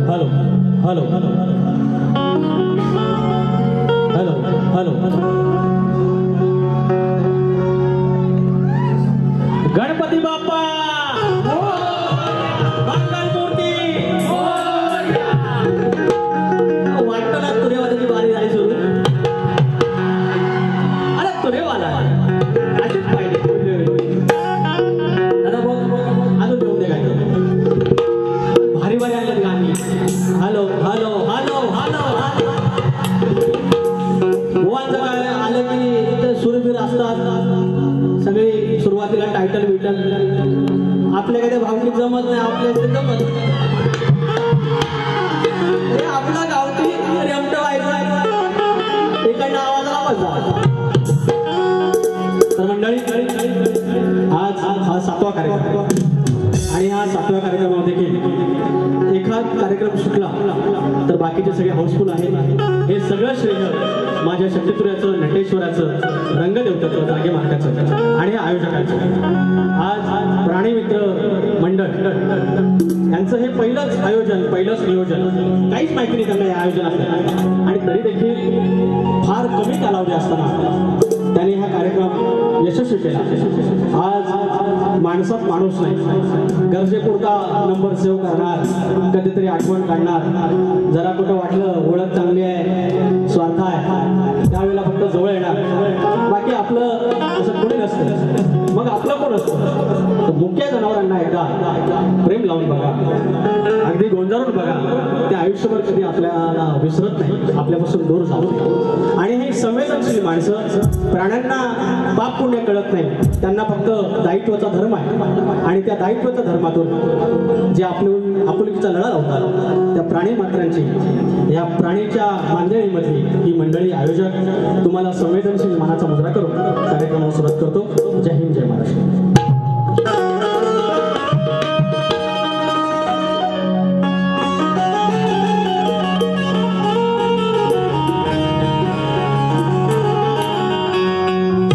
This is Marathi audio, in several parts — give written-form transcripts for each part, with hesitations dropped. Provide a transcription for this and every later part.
Hello hello hello hello Ganpati Bappa Mangalmurti वाटतं ना तुरेवाल्याची बारी झाली सुरू. अरे तुरेवाला अशीच पाहिजे दादा बघ अजून घेऊन दे काय भारी भारी आले गाणी. हॅलो हॅलो हॅलो हॅलो गोवांचं काय आलं की इथं सुरबीर असतात सगळी. सुरुवातीला टायटल बिटल आपल्या काही भावनिक जमत नाही. आपल्या जमत आपला गावठी रेमट व्हायचा इकडनं आवाजाला मजा. तर मंडळी आज हा 7वा कार्यक्रम आणि हा 7व्या कार्यक्रमामध्ये देखील एखाद कार्यक्रम सुटला तर बाकीचे सगळे हाऊसफुल आहेत. हे सगळं श्रेय माझ्या शक्तिपुराचं नटेश्वराचं रंगदेवताचं जागे मार्गाचं आणि आयोजकांचं. आज प्राणी मित्र मंडळ यांचं हे पहिलंच आयोजन पहिलंच नियोजन. काहीच माहिती नाही त्यांना या आयोजनात आणि तरी देखील फार कमी कालावधी असताना त्यांनी हा कार्यक्रम यशस्वी केला. आज माणसात माणूस नाही. गरजेपुरता नंबर सेव्ह करणार कधीतरी आठवण काढणार जरा कुठं वाटलं ओळख चांगली आहे स्वार्थ आहे त्यावेळेला फक्त जवळ येणार. बाकी आपलं असं कोणी नसतं. मग आपलं कोण असतं. मुख्य जनावरांना एकदा प्रेम लावून बघा अगदी गोंजारून बघा. ते आयुष्यभर कधी आपल्याला विसरत नाही आपल्यापासून दूर जातो. आणि हे संवेदनशील माणसं प्राण्यांना पाप पुण्य कळत नाही. त्यांना फक्त दायित्वाचा धर्म आहे आणि त्या दायित्वाच्या धर्मातून जे आपुलकीचा लढा लावतात त्या प्राणी मात्रांची या प्राणीच्या मांदेळीमधली ही मंडळी आयोजक तुम्हाला संवेदनशील मानाचा मुजरा करून कार्यक्रमाला सुरुवात करतो. जय हिंद जय महाराष्ट्र.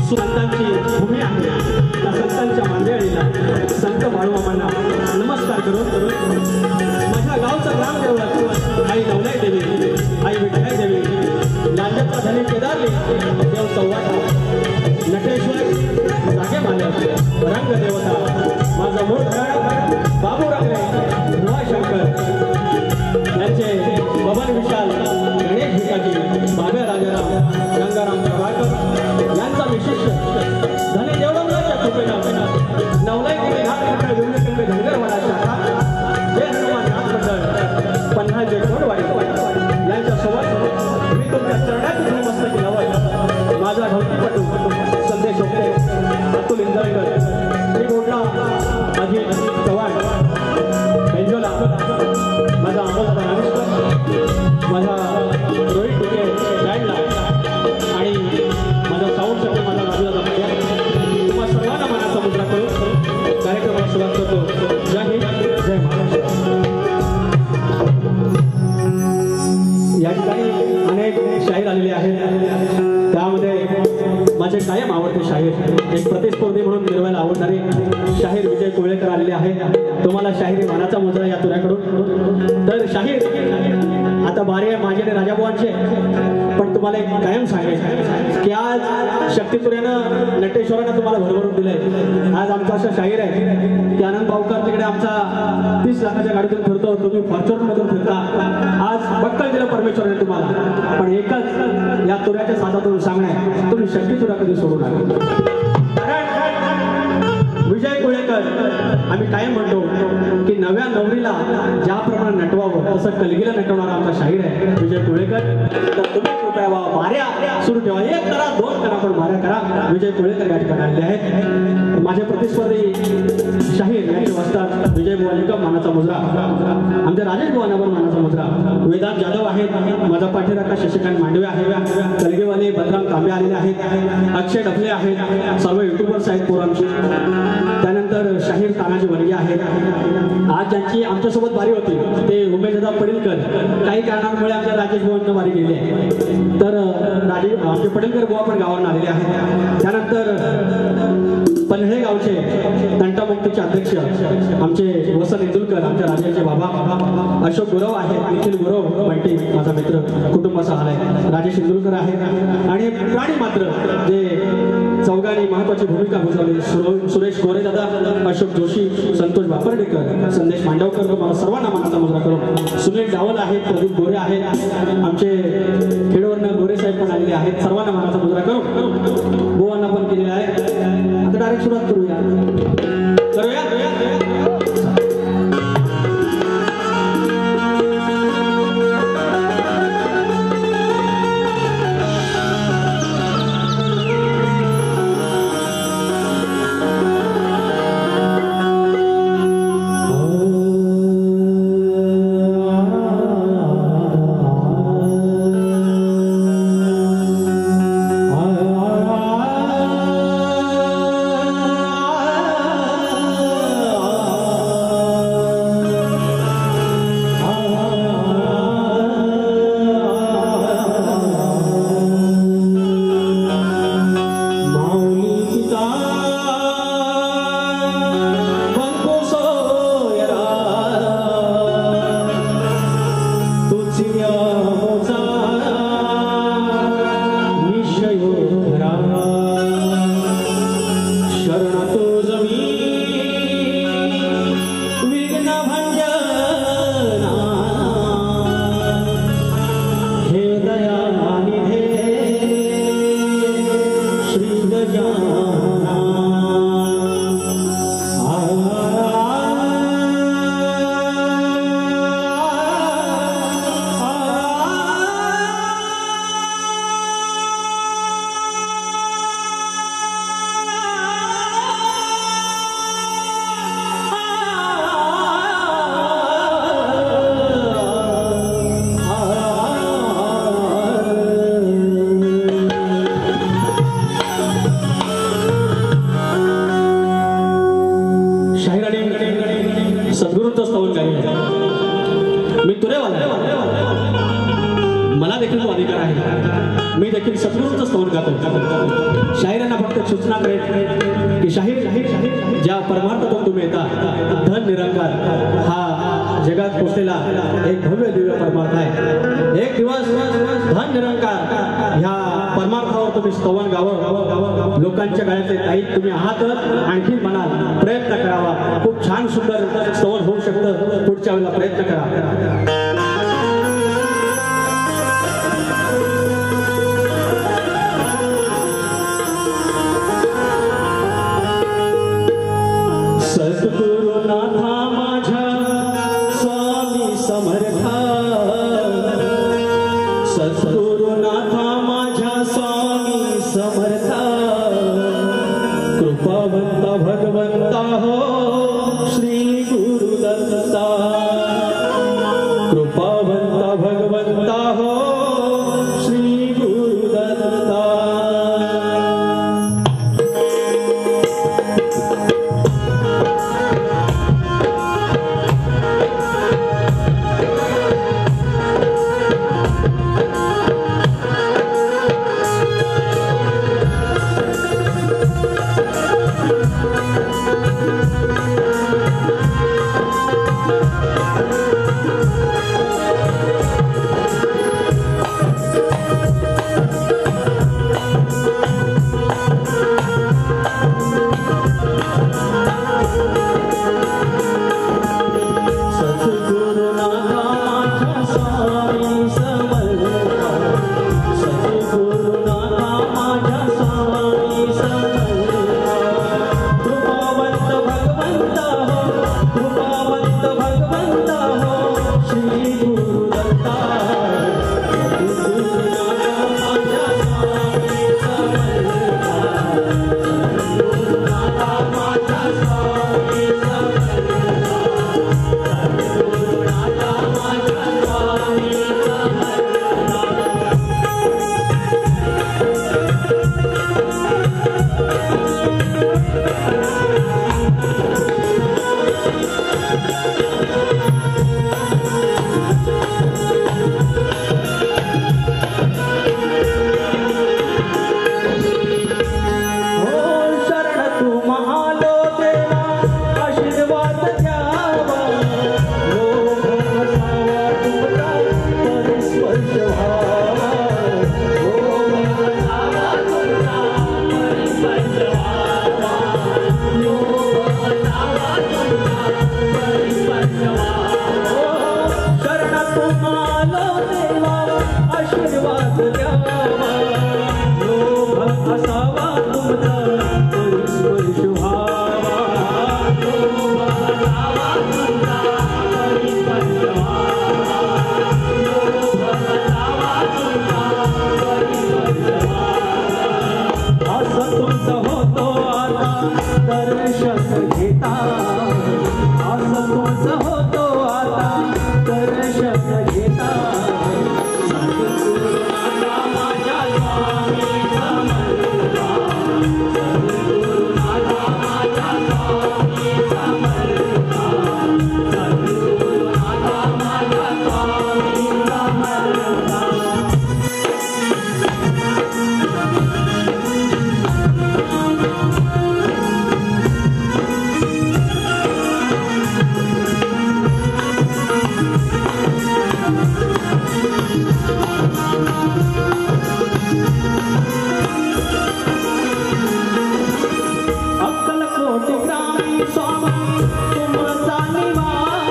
संतांची भूमी आहे त्या संतांच्या मांदेळीला संत बाळूमामांना नमस्कार करून माझ्या गावचं ग्रामदेवळ आई नवलाई देवी आई विठ्ठलाई देवी लांजपा धनी केदारली देव चव्हाटा नटेश्वर जागे मालक रंगदेवता माझा मूळ बाबू रांगणे शंकर यांचे बबन विशाल गणेश भिकाजी बाबा राजाराम गंगाराम प्रभाकर यांचा विशिष्ट धनी देवळाच्या कृपेनं नवलाई देवी घाट विष्णू धनगरवाडा शाखा जय हनुमान नाथ मंडळ पन्हाळजे कोंडवाडी यांच्या सोबत मी तुमच्या चरणात नतमस्तक लावत माझा भक्तिपटू संदेश होते अतुल इंदळकर श्री गोडला अजित चव्हाण बेंजोला माझा अमोल परांजकर माझा रोहित टिके गाईडला आणि माझा साऊंड शक्ती माझा बाजूला जातो. तुम्हा सर्वांना मनाचा मुद्रा करून कार्यक्रमाला सुरुवात करतो. जय हिंद जय महाराष्ट्र. या ठिकाणी अनेक शाहीर आलेले आहेत. त्यामध्ये माझे कायम आवडते शाहीर एक प्रतिस्पर्धी म्हणून निर्वायला आवडणारे शाहीर विजय कोळेकर आलेले आहेत. तुम्हाला शाहिरी मानाचा मुजरा या तुऱ्याकडून. तर शाहीर आता बारी आहे माझे राजाबुवांचे पण तुम्हाला एक कायम सांगेल की आज शक्तिपुऱ्यानं नटेश्वरानं तुम्हाला भरभरून दिलंय. आज आमचा असा शाहीर आहे की आनंद भाऊकर तिकडे आमचा 30 लाखाच्या गाडीतून फिरतो तुम्ही फॉर्च्युनरमधून फिरता. आज बक्कल दिलं परमेश्वराने तुम्हाला पण एकच या तुऱ्याच्या साथातून सांगणे तुम्ही शक्तिपुरा कधी सोडू नका. विजय कोळेकर आम्ही कायम म्हणतो की नव्या नवरीला ज्याप्रमाणे नटवावं तसं कलगीला नटवणारा आमचा शाहीर आहे विजय कोळेकर. तर तुम्ही कृपया बाऱ्या सुरू ठेवा. 1 करा 2 करा पण बाऱ्या करा. विजय कोळेकर या ठिकाणी आलेले आहेत. माझे प्रतिस्पर्धी शाहीर यांचे वस्तात विजय बुवा निकम मानाचा मुजरा आमच्या राजेश बुवांवर मानाचा मुजरा वेदांत जाधव आहेत. माझा पाठीराखा शशिकांत मांडवे आहे. कलगीवाले बलराम तांबे आलेले आहेत. अक्षय डफले आहेत. सर्व युट्यूबर्स आहेत पोरांची. त्यानंतर शाहीर तानाजी वर्गे आहेत. आज ज्यांची आमच्यासोबत बारी होती ते उमेशदादा पडीलकर काही कारणांमुळे आमच्या राजेश बुवांना बारी गेली आहे. तर आमचे पडीलकर बुवा पण गावावर आलेले आहेत. त्यानंतर पन्हाळे गावचे तंटामुक्तीचे अध्यक्ष आमचे वसंत इंदुलकर, आमच्या राजाचे बाबा अशोक गुरव आहे, निखिल गुरव म्हणते माझा मित्र कुटुंबाचा आलाय, राजेश इंदुलकर आहे आणि प्राणी मात्र जे चौघांनी महत्वाची भूमिका बजावली सुरेश गोरे दादा, अशोक जोशी, संतोष बापर्डेकर, संदेश मांडवकर, मला सर्वांना मानाचा मुजरा करून सुनील डावल आहेत, प्रदीप गोरे आहेत, आमचे खेडवरनं गोरे साहेब पण आलेले आहेत, सर्वांना मानाचा मुजरा करून गोवांना पण केलेला आहे. आता डायरेक्ट सुरुवात करूया. सद्गुरूंचं स्तवन गायलं मी तुरेवाला, मला देखील तो अधिकार आहे, मी देखील सद्गुरूंचं स्तवन गातो. शाहिरांना फक्त सूचना करेल की शाहीर ज्या परमार्थातून तुम्ही येता, धन निरंकार हा जगात पोचलेला एक भव्य दिव्य परमार्थ आहे. एक दिवस धन निरंकार ह्या परमार्थावर तुम्ही स्तवन गावं, लोकांच्या गळ्यातले ताई तुम्ही आहात, आणखी म्हणाल प्रयत्न करावा, खूप छान सुंदर स्तवन होऊ शकतं, पुढच्या वेळेला प्रयत्न करा. सद्गुरुनाथा माझ्या स्वामी समर्था, सद्गुरुनाथा माझ्या स्वामी समर्था, कृपावंत भगवंता हो श्री गुरुदत्ता, आलो देवा आशीर्वाद द्यावा लोभ असावा तुमचा तरी स्पर्श व्हावा लोभ असावा तुमचा तरी स्पर्श व्हावा लोभ असावा तुमचा तरी स्पर्श व्हावा असं तुमचं होतो आता दर्शन घेता असं तुमचं होतो आता दर्शन घेता सद्गुरुनाथा माझ्या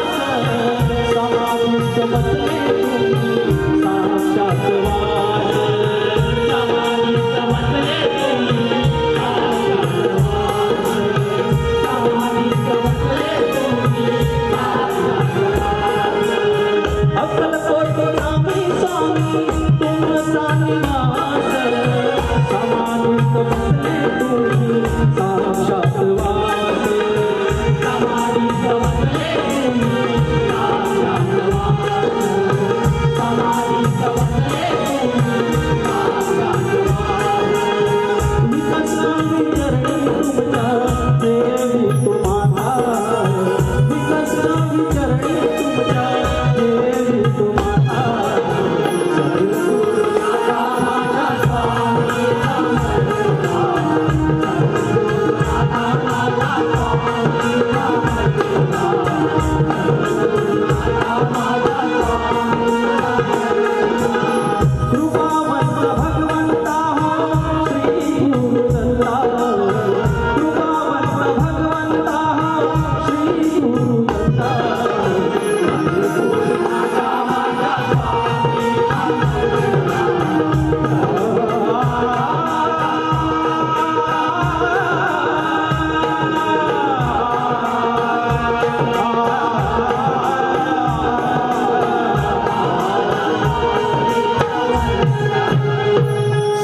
स्वामी समर्था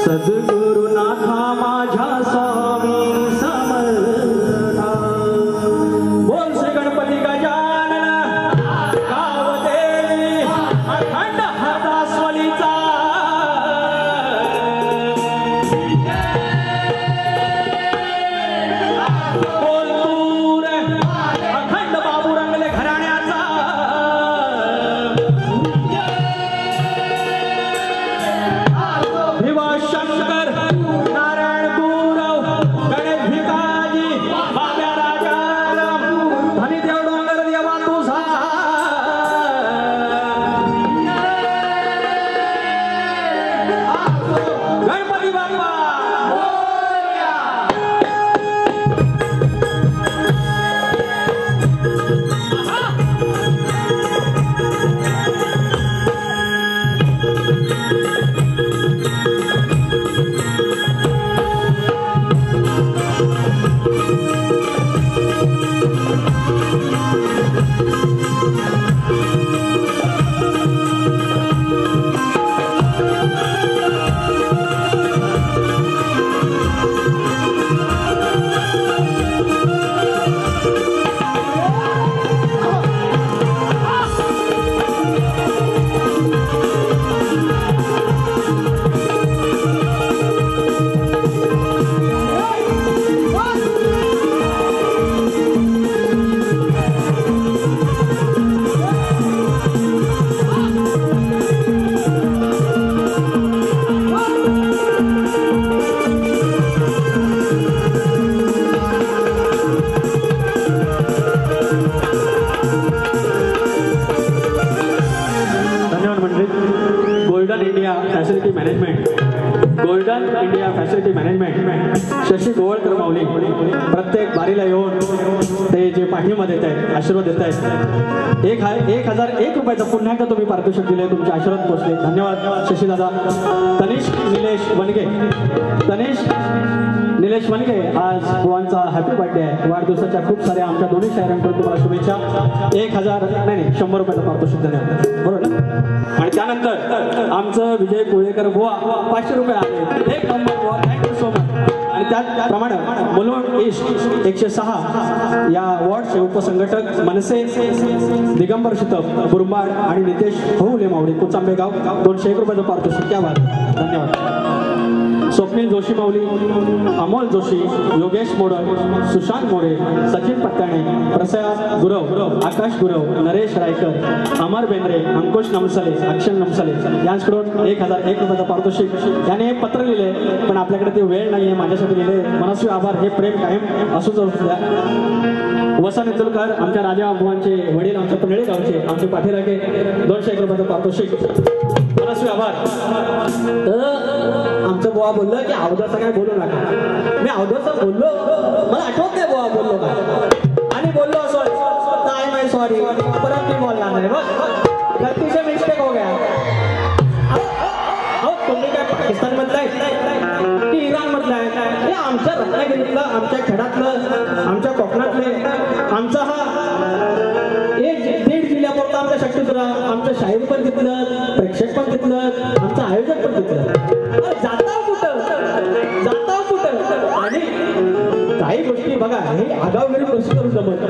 सद्गुरुनाथा माझ्या स्वामी समर्था सद्गुरुनाथा माझ्या Swami Samartha Golden India Facility Management Shashi Gowalkar माऊली प्रत्येक बारीला येऊन ते जे पाठिंबा देत आहेत, आशीर्वाद देत आहेत, 1001 रुपयाचा पुन्हा एकदा तुम्ही पारितोषिक दिले, तुमचे आशीर्वाद पोचले, धन्यवाद शशीदादा. तनिष निलेश वनगे आज बुवांचा हॅपी बर्थडे आहे, वाढदिवसाच्या खूप साऱ्या आमच्या दोन्ही शायरांकडून तुम्हाला शुभेच्छा. 100 रुपयाचं पारितोषिक धन्यवाद, बरोबर ना. आणि त्यानंतर आमचं विजय कोळेकर बुवा 500 रुपये आले, एक नंबर बुवा, थँक्यू सो मच. आणि त्याचप्रमाणे मुलुंड ईस्ट 106 या वॉर्डचे उपसंघटक मनसे दिगंबर शितप बुरंबाड आणि नितेश होऊले मावळे कुचांबेगाव 201 रुपयाचं पारितोषिक, क्या बात, धन्यवाद. स्वप्नील जोशी माऊली, अमोल जोशी, योगेश मोडक, सुशांत मोरे, सचिन पत्ताणे, प्रसाद गुरव, आकाश गुरव, नरेश रायकर, अमर बेंद्रे, अंकुश नमसले, अक्षय नमसले यांच्याकडून 1001 रुपयाचं पारितोषिक. याने पत्र लिहिले पण आपल्याकडे ते वेळ नाहीये, माझ्यासाठी लिहिले, मनस्वी आभार, हे प्रेम कायम असूच द्या. वसन इंदुलकर आमच्या राजा बुवांचे वडील, आमच्या पनळे गावचे, आमचे पाठीराखे 201 रुपयाचं पारितोषिक, मनस्वी आभार. आमचं बुवा बोललं की अवधूतचं काय बोलू नका. मी अवधूतचं बोललो, मला आठवत नाही बुवा बोललो काय, आणि बोललो असो काय नाही, सॉरी, परत मी बोलणार नाही, बस गलती से मिस्टेक हो गया. तुम्ही काय पाकिस्तान मधलं आहे की इराण मधलं आहे? हे आमच्या रत्नागिरीतलं, आमच्या खेडातलं, आमच्या कोकणातले, आमचा हा 1-1.5 जिल्ह्यापुरता आमच्या शक्तीपुरा, आमचं शाहीर पण तिथलं, प्रेक्षक पण तिथलं, आमचं आयोजक पण तिथलं. जाता कुठं आणि काही गोष्टी बघा, हे आगावगिरी कशी करू जमत.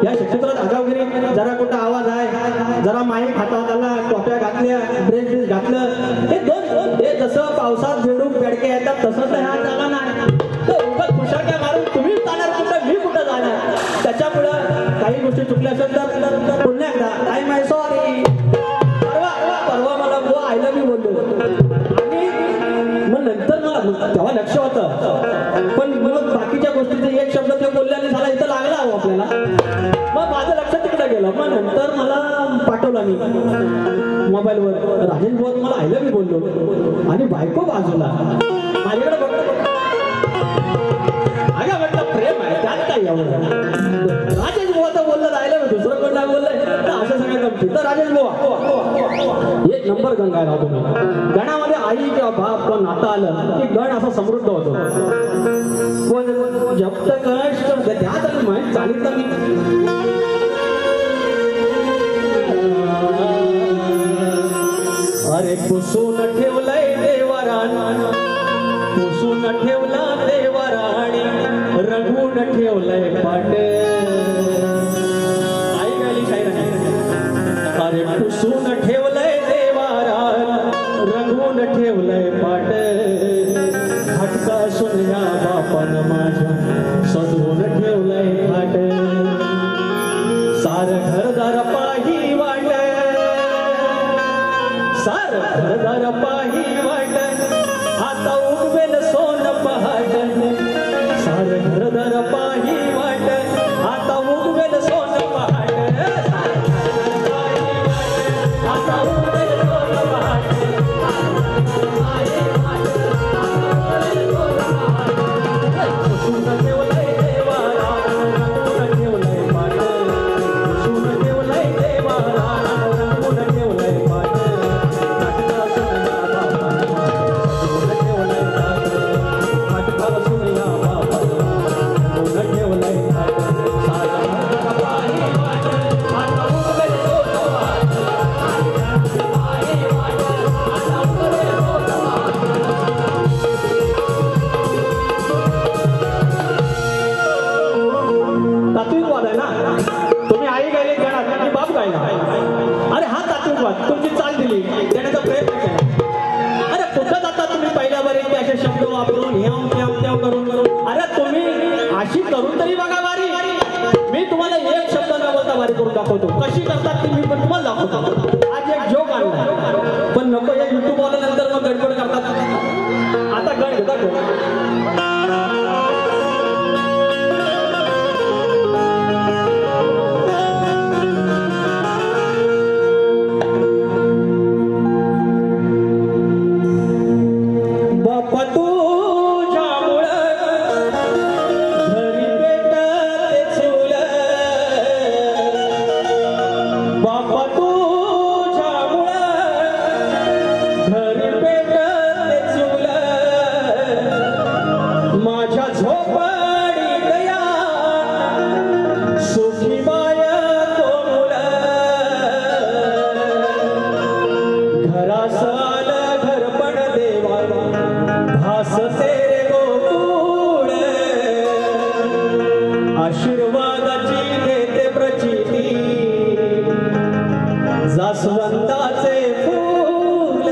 या क्षेत्रात आगावगिरी, जरा कुठं आवाज आहे, जरा माईक हातात आला, टोप्या घातल्या, ड्रेस घातलं, हे जसं पावसात झेडून बेडके येतात तसं तर ह्या जागा नाही. तर उगाच खुशाक्या मारून तुम्ही जाणार कुठं, मी कुठं जाणार. त्याच्यामुळं काही गोष्टी चुकल्या असेल तर पुन्हा एकदा काय माय सॉरी. परवा मला बुवा आय लव्ह यू बोललो आणि मग नंतर मला तेव्हा लक्ष होतं, पण मग बाकीच्या गोष्टीचे एक शब्द ते बोलल्याने झाला, इथं लागला हवं आपल्याला, मग माझं लक्ष तिकडे गेलं. मग नंतर मला पाठवला मी मोबाईलवर, राजेश बुवा मला आय लव्ह यू बोललो आणि बायको बाजूला माझ्याकडे बघतो, अगं म्हटलं प्रेम आहे त्यात काय एवढं. राजेश बुवा तर बोललं आय लव्ह यू, दुसरं कोण नाही बोललंय तर असं सगळं गमती. तर राजेश बुवा 1 नंबर गंगा राहतो मी. गणामध्ये आई किंवा बाप पण नातं आलं की गण असा समृद्ध होतो. जप्त कष्ट त्यात माहीत सांगितलं मी. अरे पुसून ठेवलंय देवरान, पुसून ठेवला देवराणी, रंगून ठेवलंय पाट. आई गाली शायरा. अरे पुसून ठेवलंय देवरान, रंगून ठेवलंय पाट. हटका सुन्या बापान माझ्या सजवून ठेवलंय पाट. सार घरदार पाही वाट, सार घरदार पाही वाट, आता उगवेल सोन पहाट. सार घरदार पाही वाट, आता उगवेल सोन पहाट. आता उगवेल सोन पहाट. पुसून ठेवलंय देवारा, रंगून ठेवलंय पाट. पुसून ठेवलंय देवारा, रंगून ठेवलंय पाट. तुम्ही आई गायले गाणार की बाप गायला? अरे हा तात्विकवाद, तुमची चाल दिली, देण्याचा प्रयत्न केला. अरे कुठं जाता तुम्ही पहिल्या बारी असे शब्द वापरून ह्याव करून. अरे तुम्ही अशी करून तरी बघा वारी. मी तुम्हाला एक शब्द न बोलता वारी करून दाखवतो, कशी करतात ती मी पण तुम्हाला दाखवतो. आज एक जोक आणला पण नको, एक युट्यूब आल्यानंतर मग गडबड करतात. आता गण घेतात. बापा रासाल घरपण देवा भासते रे गोकुळ आशीर्वादाची देते प्रचिती जास्वंदाचे फूल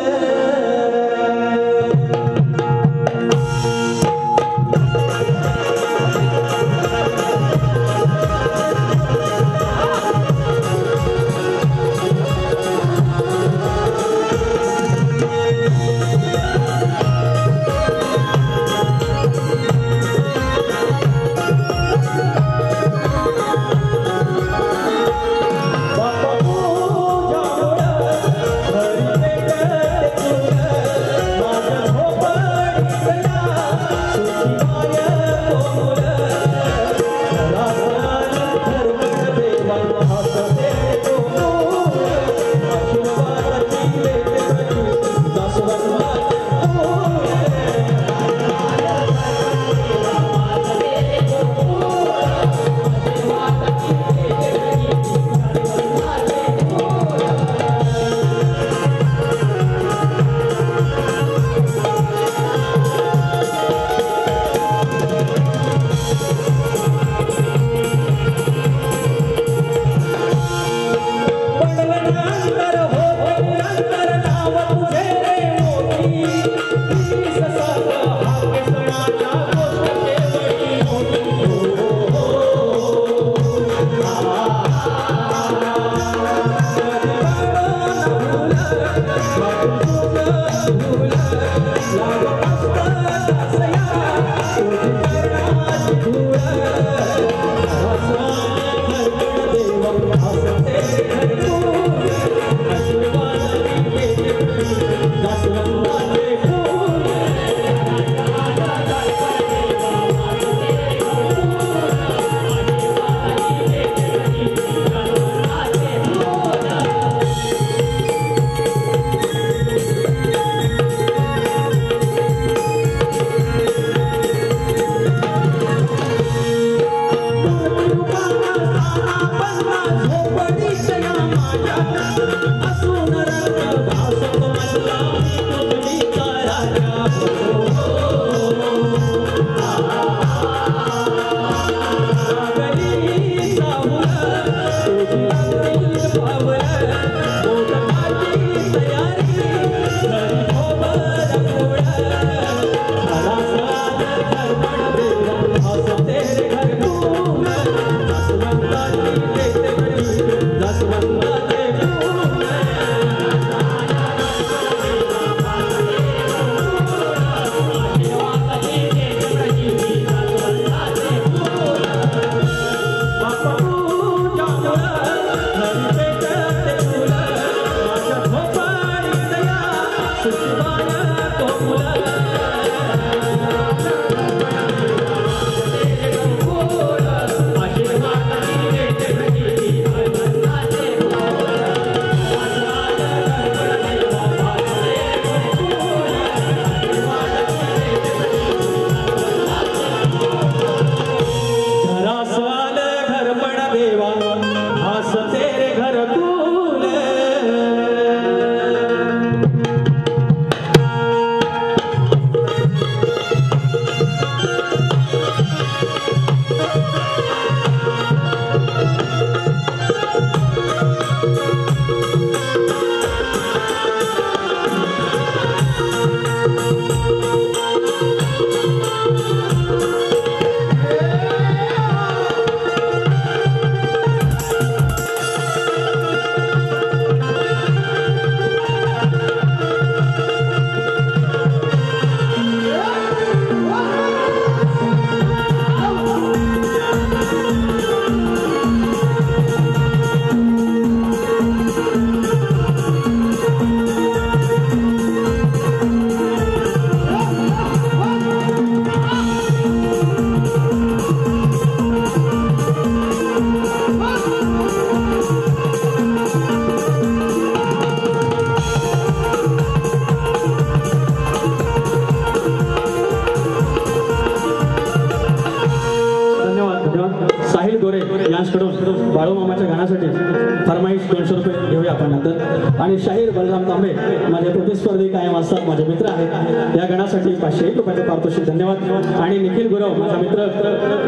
आणि शाहीर बलराम तांबे माझे प्रतिस्पर्धी कायम असतात, माझे मित्र आहेत. या गणासाठी 501 रुपयाचं पारितोषिक धन्यवाद. आणि निखिल गुरव माझा मित्र,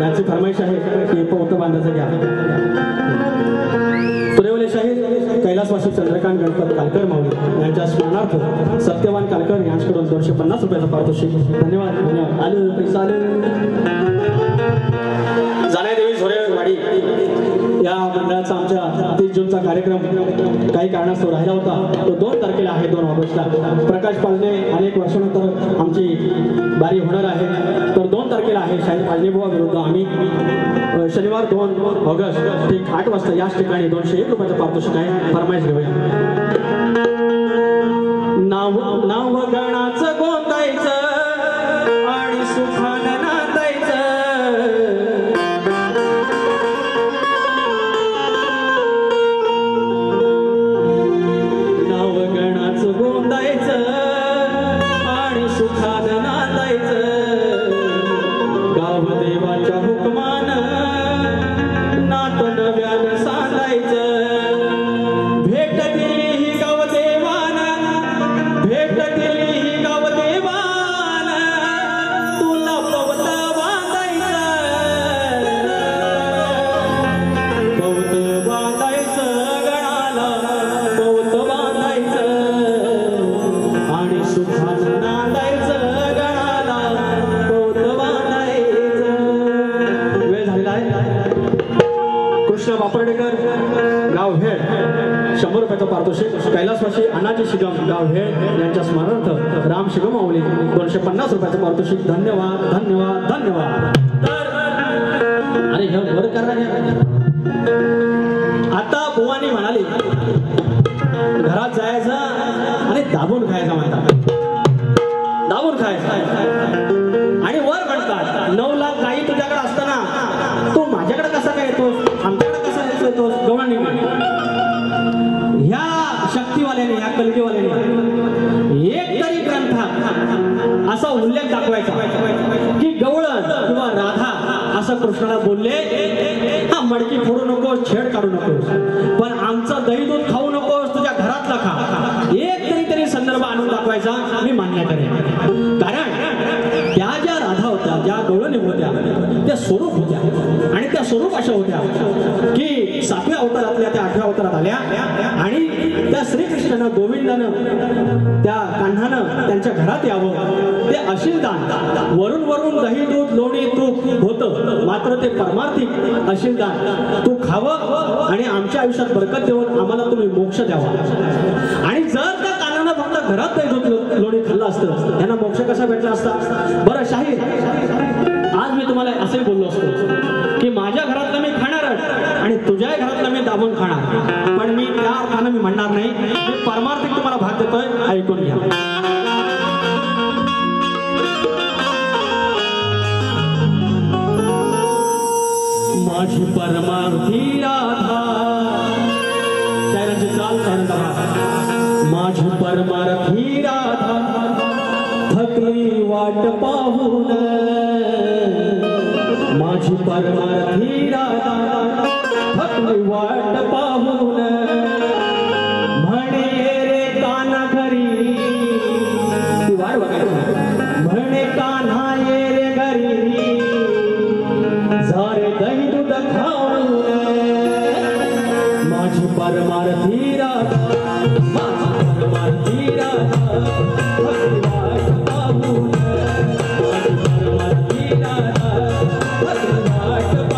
यांची फरमाईश आहे की पौत बांधायचं घ्या. तुरेवले शाहीर कैलासवासी चंद्रकांत गणपत कालकर माऊली यांच्या स्मरणार्थ सत्यवान कालकर यांच्याकडून 250 रुपयाचं पारितोषिक धन्यवाद. धन्यवाद. आलं पैसा आलं. जाण्यादेवी झोरेवाडी या मंडळाचा आमच्या 30 जूनचा कार्यक्रम काही कारणास्तव राहिला होता. तो 2 तारखेला आहे, 2 ऑगस्टला. प्रकाश पालने अनेक वर्षानंतर आमची बारी होणार आहे, तर 2 तारखेला आहे. शाहीर पालनेबुवा विरुद्ध आम्ही शनिवार 2 ऑगस्ट ठीक 8 वाजता याच ठिकाणी 201 रुपयाचं पारितोषिक आहे. फरमाईश घेऊया. नाव नाव गणाचं गोंदायचं आणि सुखानं नांदायचं, नाव गणाचं गोंदायचं आणि सुखानं नांदायचं, गाव देवाच्या हुकमानं नात नव्यानं सांगायचं. भेट दिली ही गावदेवानं, भेट दिली ही गावदेवानं, तुला पवत बांधायचं, पवत बांधायचं गणाला, पवत बांधायचं आणि सुखानं नांदायचं गणाला, पवत बांधायचं. वेळ झालेला आहे. कृष्ण बापर्डेकर गाव भेळ 100 रुपयाचं पारितोषिक. कैलासवासी अण्णाजी शिगम गाव भेळ यांच्या स्मरणार्थ राम शिगम माऊली 250 रुपयाचं पारितोषिक. धन्यवाद. धन्यवाद. धन्यवाद. अरे हे वर करा. आता बुवानी म्हणाली घरात जायचं आणि दाबून खायचं म्हणतात, दाबून खायचं. आणि वर म्हणतात 9 लाख गाई तुझ्याकडे असताना तू माझ्याकडे कसा काय येतोस, आमच्याकडे कसा येतोस. गवळणी ह्या शक्तीवाल्याने, ह्या कलगीवाल्याने एक तरी ग्रंथात असा उल्लेख दाखवायचा की गवळण किंवा राधा असं कृष्णाला बोलले, हा मडकी फोडू नकोस, छेड काढू नकोस, पण आमचं दही दूध खाऊ नकोस, तुझ्या घरातला खा. एक तरी संदर्भ आणून दाखवायचा. मी मान्य करेन. कारण त्या ज्या राधा होत्या, ज्या गवळणी होत्या, त्या स्वरूप होत्या. आणि त्या स्वरूप अशा होत्या की 7व्या अवतारातल्या त्या 8व्या अवतारात आल्या. आणि त्या श्रीकृष्णानं, गोविंदानं, त्या कान्हानं त्यांच्या घरात यावं. ते अशीलदान वरून वरून दही दूध लोणी तूप होतं, मात्र ते परमार्थिक अशीलदान तू खावं आणि आमच्या आयुष्यात बरकत देऊन आम्हाला तुम्ही मोक्ष द्यावा. आणि जर त्या कानानं फक्त घरात दही दूध लोणी खाल्लं असतं, त्यांना मोक्ष कसा भेटला असता. बरं शाहीर, आज मी तुम्हाला असे बोललो असतो की माझ्या घरातलं मी खाणार आणि तुझ्या घरातलं मी दाबून खाणार, पण मी त्या अर्थानं मी म्हणणार नाही. मी परमार्थिक तुम्हाला भाग देतोय, ऐकून घ्या. माझी परमार्थी राधा, शायरांची चाल शायरांचा भाग. माझी परमार्थी राधा थकली वाट पाहून, माझी परमार्थी राधा थकली वाट पाहून, म्हणे रे कान्हा घरी, वाट बघायची, म्हणे कान्हा ये रे घरी, झारे दही दूध खाऊन. माझी परमार्थी राधा, माझी परमार्थी राधा थकली वाट पाहून, माझी परमार्थी राधा थकली वाट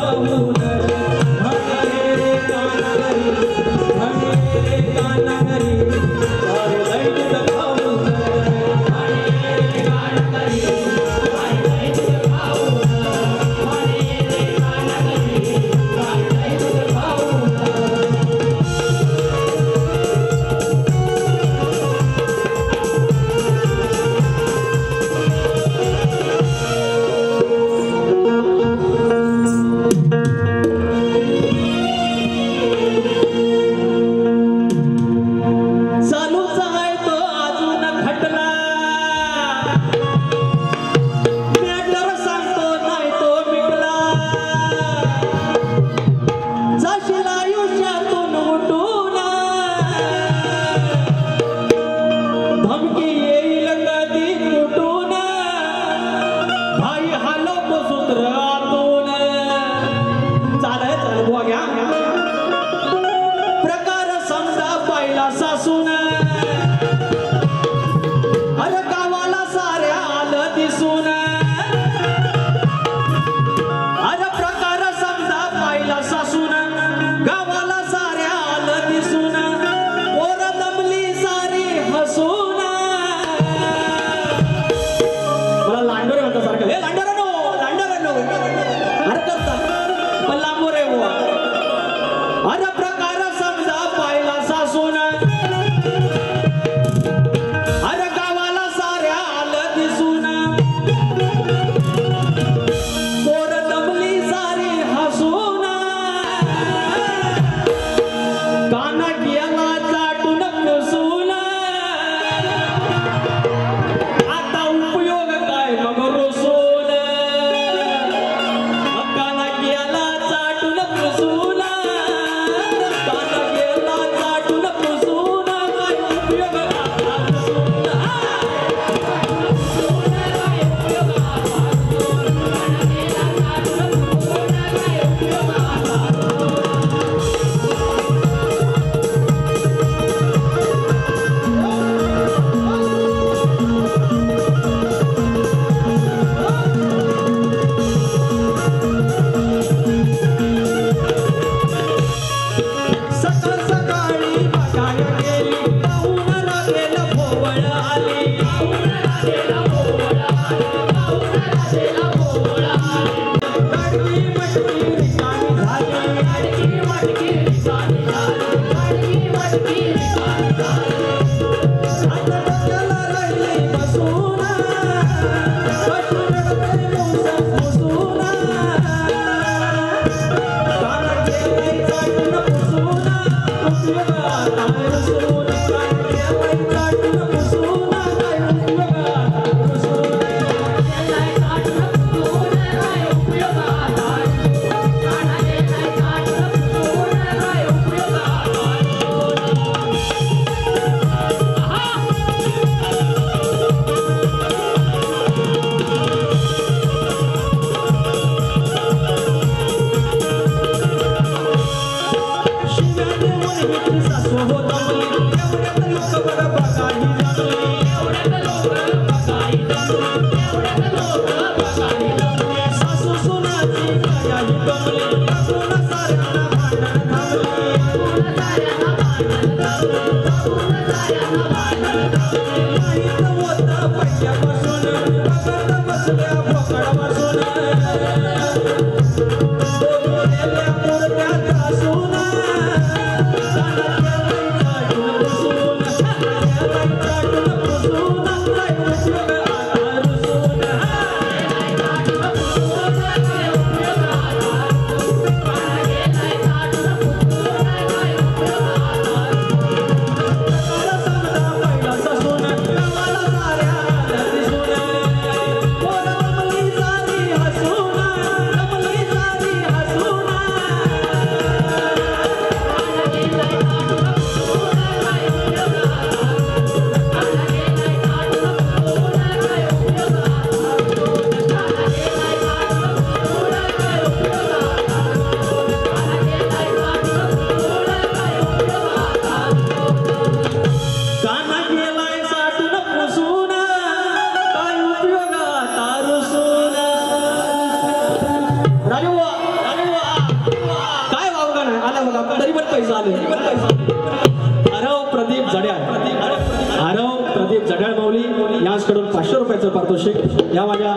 याचकडून 500 रुपयाचं पारितोषिक या माझ्या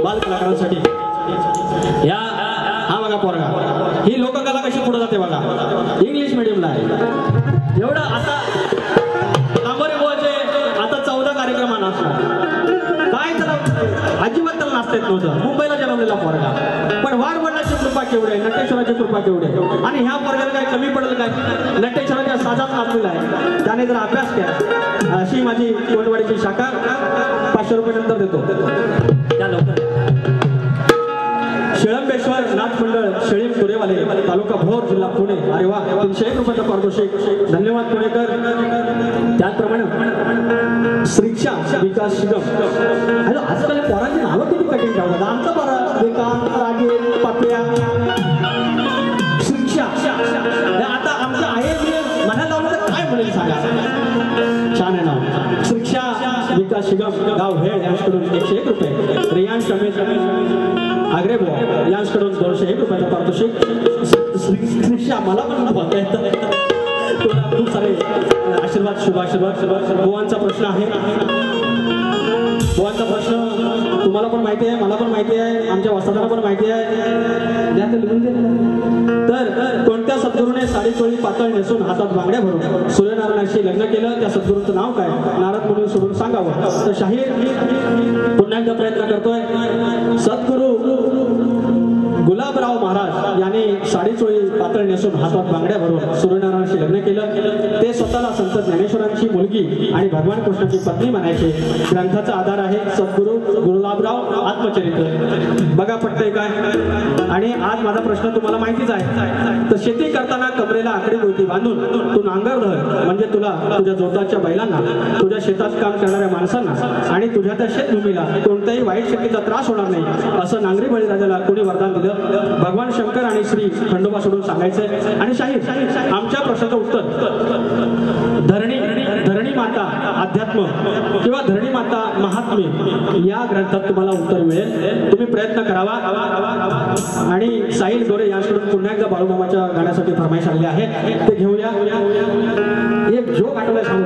बाल कलाकारांसाठी। या हा बघा पोरगा, ही लोककला कशी पुढे जाते बघा, इंग्लिश मीडियमला आहे एवढा। आता तांबरे बोलचे आता 14 कार्यक्रमांना काय त्याला अजिबात त्याला नाचता येत नव्हतं, मुंबईला जन्मलेला पोरगा, पण वाघवडिलांची कृपा केवढी आहे, नटेश्वराची कृपा केवढी आहे, आणि ह्या पोरगाला काय कमी पडेल काय, नटेश्वराच्या साजात नाचलेला आहे, त्याने जर अभ्यास केला। अशी माझी कोंडवाडीची शाखा 500 रुपये नंतर देतो त्या लवकर। शिळंबेश्वर नाथ मंडळ शेळी तुरेवाले तालुका भोर जिल्हा पुणे, अरे वा 301 रुपयाचा पारितोषिक, धन्यवाद पुणेकर। त्याचप्रमाणे श्रीक्षा विकास शिगम, हॅलो आजकाल पोरांची नावं किती कठीण ठेवतात, आमचा बरा विकास रागे पापया श्रीक्षा, आता आमचं आहे म्हणायला लावलं तर काय म्हणेल सांगा, छान आहे नाव श्रीक्षा विकास शिगम गाव हेड यांच्याकडून 101 रुपये, रियांश रमेश आग्रे बुवा यांच्याकडून 201 रुपयाचा पारितोषिक। श्रीक्षा मला पण बोलता येतं, खूप सारे आशीर्वाद शुभाशीर्वाद। बुवांचा प्रश्न आहे, बुवांचा प्रश्न तुम्हाला पण माहिती आहे, मला पण माहिती आहे, आमच्या वस्तादांना पण माहिती आहे, तर कोणत्या सद्गुरूने साडी चोळी पातळ नेसून हातात बांगड्या भरून सूर्यनारायणाशी लग्न केलं, त्या सद्गुरूंचं नाव काय, नारद मुनी सोडून सांगावं। तर शाहीर पुन्हा एकदा प्रयत्न करतोय, सद्गुरू गुलाबराव महाराज यांनी साडी चोळी पातळ नेसून हातात बांगड्या भरून सूर्यनारायणाशी लग्न केलं, ते स्वतःला संत ज्ञानेश्वरांची मुलगी आणि भगवान कृष्णाची पत्नी म्हणायचे। ग्रंथाचा आधार आहे सद्गुरू गुलाबराव आत्मचरित्र, बघा पटतंय काय। आणि आज माझा प्रश्न तुम्हाला माहितीच आहे, तर शेती करताना कमरेला आकडी गोटी बांधून तू नांगर धर, म्हणजे तुला तुझ्या जोताच्या बैलांना, तुझ्या शेतात काम करणाऱ्या माणसांना आणि तुझ्या त्या शेतभूमीला कोणत्याही वाईट शक्तीचा त्रास होणार नाही, असं नांगरी बळीराजाला कोणी वरदान दिलं, भगवान शंकर आणि श्री खंडोबा सोडून सांगायचंय। आणि शाहीर आमच्या प्रश्नाचं उत्तर धरणी माता अध्यात्म किंवा धरणी माता महात्म्य या ग्रंथात तुम्हाला उत्तर मिळेल, तुम्ही प्रयत्न करावा। आणि साहिल गोरे यांच्याकडून पुन्हा एकदा बाळूमामाच्या गाण्यासाठी फरमाईश आलेली आहे, ते घेऊया। एक जोक आठवलाय सांगू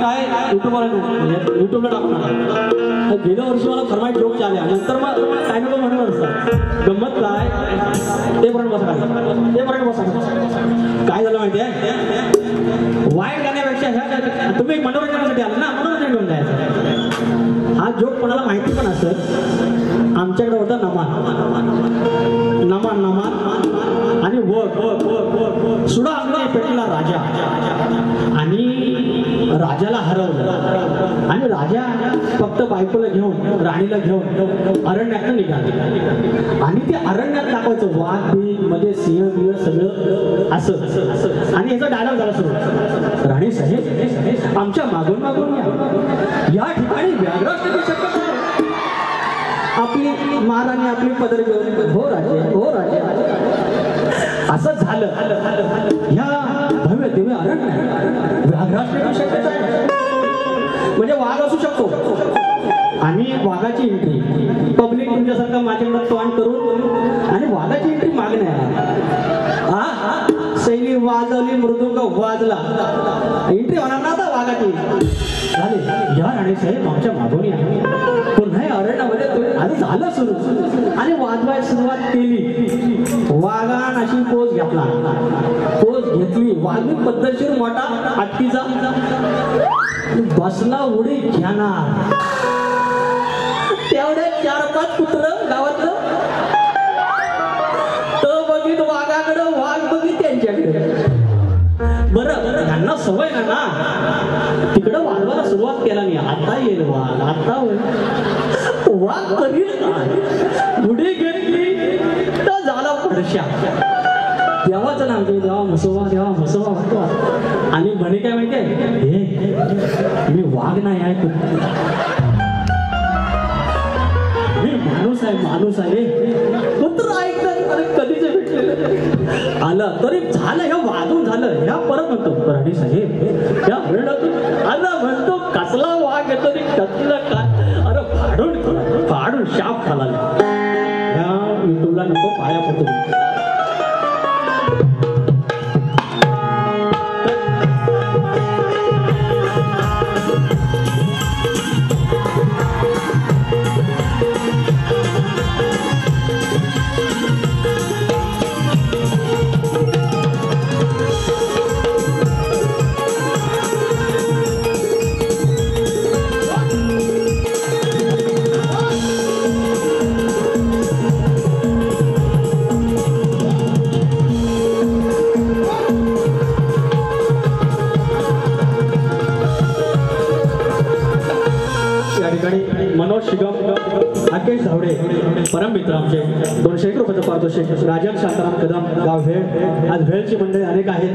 काय युट्यूबला टाकणार. गेल्या वर्षी मला फरमाईश जोक आल्या नंतर मग काय नको म्हणत असतात. गंमत काय ते पर्यंत बसा ते पर्यंत बसा. काय झालं माहिती आहे वाईट गाण्यापेक्षा ह्या तुम्ही मनोरंजनासाठी आला ना मनोरंजन घेऊन जायचं. हा जोक कोणाला माहिती पण असत. आमच्याकडे होता नमान नमान आणि सुडा अंगणे पेटला राजा आणि राजाला हरवलं आणि राजा फक्त बायकोला घेऊन राणीला घेऊन अरण्यात निघाले आणि ते अरण्यात दाखवायचं वाघ बीज मध्ये सिंह बिंह सगळं असं आणि याचा डायलॉग झाला सुरू. राणी साहेब आमच्या मागून मागून या ठिकाणी व्याघ्राची शक्यता आपली महाराणी आपली पदर घेऊन हो राजे असं झालं. ह्या भव्य दिव्य अरण्य व्याघ्राची शक्यता म्हणजे वाघ असू शकतो आणि वाघाची एंट्री पब्लिक तुमच्यासारखं माझ्याकडे तोंड करून आणि वाघाची एंट्री मागण्या शैली वाजवली मृदुंग वाजला एंट्री होणार ना आता वाघाची झाले. या राणी साहेब आमच्या मागोनी आहे पुन्हा अरण्यामध्ये आता झालं सुरू आणि वाजवायला सुरुवात केली. वाघान अशी पोज घेतला पोज घेतली वाघ पद्धतशीर मोठा हत्तीचा बसला उडी घेणार. तेवढे 4-5 कुत्र गावातलं तो बघित वाघाकडे वाघ बघित त्यांच्याकडे. बरं त्यांना सवय ना तिकडं वाघाला सुरुवात केला नाही. आता येईल वाघ आता वाघ करील काय उडी घेतली तर झाला फडशा. देवाचं नाम घेऊ देवा मसोवा म्हणतो आणि म्हणे काय माहितीये हे मी वाघ नाही आहे मी माणूस आहे कुत्र ऐकत कधीच भेटलेलं आलं तरी झालं ह्या वागून झालं ह्या परत म्हणतो राणी साहेब ह्या अरे म्हणतो कसला वाघ येतो कसलं काय अरे फाडून शाप खाला. ह्या युट्यूबला नको पाया पडतो. मनोज शिगम राकेश धावडे परम मित्र आमचे 201 रुपयाचं पारितोषिक. राजन शांताराम कदम गाव भेळ. आज भेळची मंडळी अनेक आहेत.